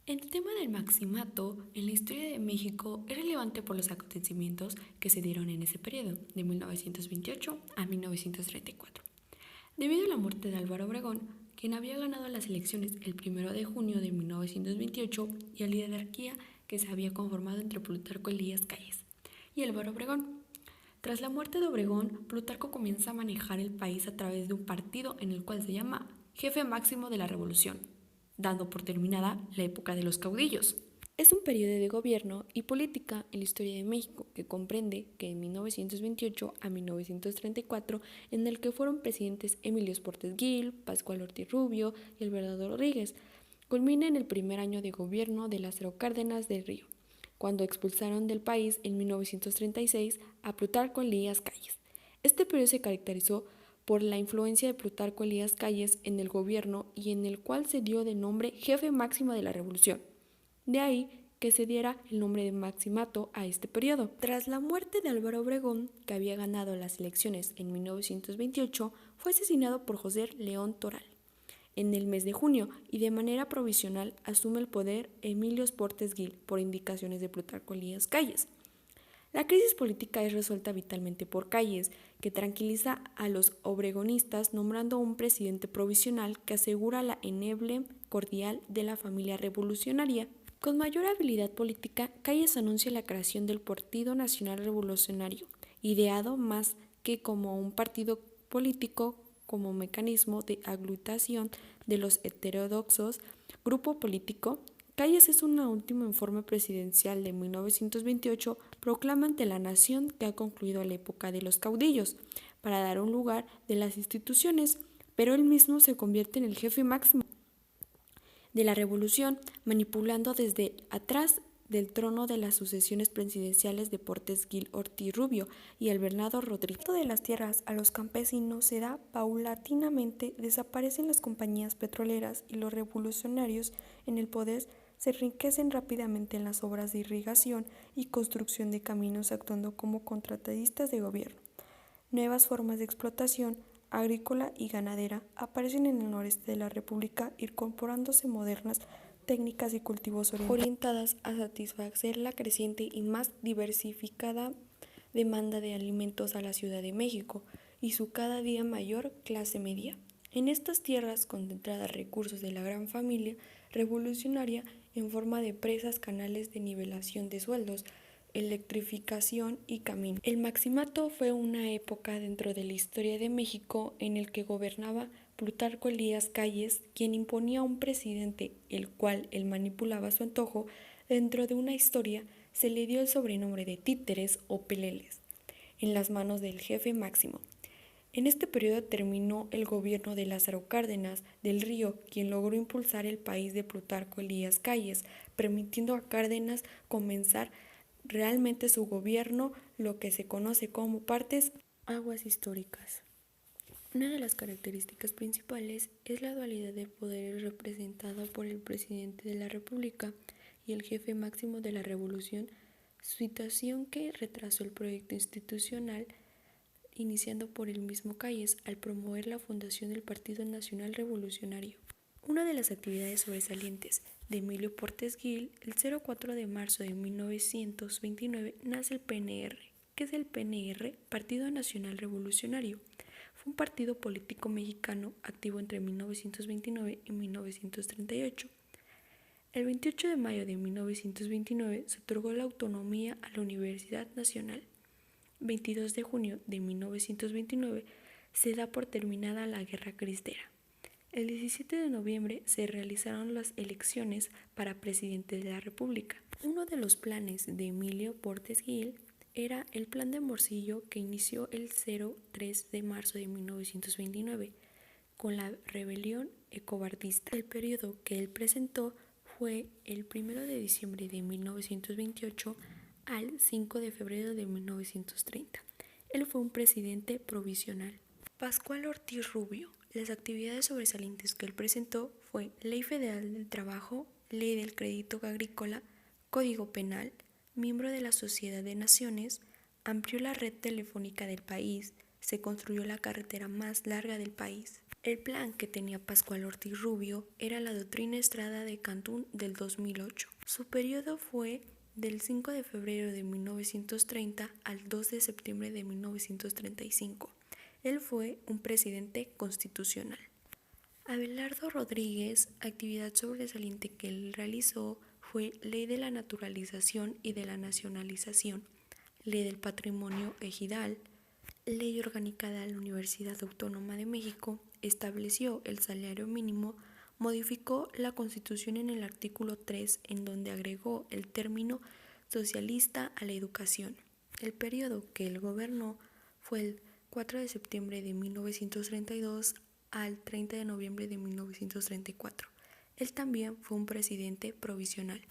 El tema del maximato en la historia de México es relevante por los acontecimientos que se dieron en ese periodo, de 1928 a 1934. Debido a la muerte de Álvaro Obregón, quien había ganado las elecciones el 1 de junio de 1928, y a la hierarquía que se había conformado entre Plutarco Elías Calles y Álvaro Obregón. Tras la muerte de Obregón, Plutarco comienza a manejar el país a través de un partido en el cual se llama Jefe Máximo de la Revolución, dando por terminada la época de los caudillos. Es un periodo de gobierno y política en la historia de México que comprende que en 1928 a 1934, en el que fueron presidentes Emilio Portes Gil, Pascual Ortiz Rubio y Alberto Rodríguez, culmina en el primer año de gobierno de Lázaro Cárdenas del Río, cuando expulsaron del país en 1936 a Plutarco Elías Calles. Este periodo se caracterizó por la influencia de Plutarco Elías Calles en el gobierno y en el cual se dio de nombre Jefe Máximo de la Revolución. De ahí que se diera el nombre de maximato a este periodo. Tras la muerte de Álvaro Obregón, que había ganado las elecciones en 1928, fue asesinado por José León Toral en el mes de junio, y de manera provisional asume el poder Emilio Portes Gil por indicaciones de Plutarco Elías Calles. La crisis política es resuelta vitalmente por Calles, que tranquiliza a los obregonistas nombrando un presidente provisional que asegura la endeble cordial de la familia revolucionaria. Con mayor habilidad política, Calles anuncia la creación del Partido Nacional Revolucionario, ideado más que como un partido político como mecanismo de aglutinación de los heterodoxos grupo político. Calles es un último informe presidencial de 1928 proclama ante la nación que ha concluido la época de los caudillos para dar un lugar de las instituciones, pero él mismo se convierte en el jefe máximo de la revolución, manipulando desde atrás del trono de las sucesiones presidenciales de Portes Gil Ortiz Rubio y el Bernardo Rodríguez. El de las tierras a los campesinos se da paulatinamente, desaparecen las compañías petroleras y los revolucionarios en el poder se enriquecen rápidamente en las obras de irrigación y construcción de caminos, actuando como contratistas de gobierno. Nuevas formas de explotación agrícola y ganadera aparecen en el noreste de la República, incorporándose modernas técnicas y cultivos orientadas a satisfacer la creciente y más diversificada demanda de alimentos a la Ciudad de México y su cada día mayor clase media. En estas tierras concentradas recursos de la gran familia revolucionaria en forma de presas, canales de nivelación de sueldos, electrificación y caminos. El maximato fue una época dentro de la historia de México en el que gobernaba Plutarco Elías Calles, quien imponía un presidente, el cual él manipulaba a su antojo. Dentro de una historia se le dio el sobrenombre de títeres o peleles, en las manos del jefe máximo. En este periodo terminó el gobierno de Lázaro Cárdenas del Río, quien logró impulsar el país de Plutarco Elías Calles, permitiendo a Cárdenas comenzar realmente su gobierno, lo que se conoce como partes aguas históricas. Una de las características principales es la dualidad de poderes representada por el presidente de la República y el jefe máximo de la revolución, situación que retrasó el proyecto institucional iniciando por el mismo Calles al promover la fundación del Partido Nacional Revolucionario. Una de las actividades sobresalientes de Emilio Portes Gil, el 04 de marzo de 1929 nace el PNR. ¿Qué es el PNR? Partido Nacional Revolucionario. Fue un partido político mexicano activo entre 1929 y 1938. El 28 de mayo de 1929 se otorgó la autonomía a la Universidad Nacional. 22 de junio de 1929 se da por terminada la Guerra Cristera. El 17 de noviembre se realizaron las elecciones para presidente de la República. Uno de los planes de Emilio Portes Gil era el Plan de Morcillo, que inició el 03 de marzo de 1929 con la rebelión ecobardista. El periodo que él presentó fue el 1 de diciembre de 1928 al 5 de febrero de 1930. Él fue un presidente provisional. Pascual Ortiz Rubio. Las actividades sobresalientes que él presentó fue Ley Federal del Trabajo, Ley del Crédito Agrícola, Código Penal, miembro de la Sociedad de Naciones, amplió la red telefónica del país, se construyó la carretera más larga del país. El plan que tenía Pascual Ortiz Rubio era la Doctrina Estrada de Cantún del 2008. Su periodo fue del 5 de febrero de 1930 al 2 de septiembre de 1935. Él fue un presidente constitucional. Abelardo Rodríguez, actividad sobresaliente que él realizó fue Ley de la Naturalización y de la Nacionalización, Ley del Patrimonio Ejidal, Ley Orgánica de la Universidad Autónoma de México, estableció el salario mínimo, modificó la Constitución en el artículo 3 en donde agregó el término socialista a la educación. El periodo que él gobernó fue el 4 de septiembre de 1932 al 30 de noviembre de 1934. Él también fue un presidente provisional.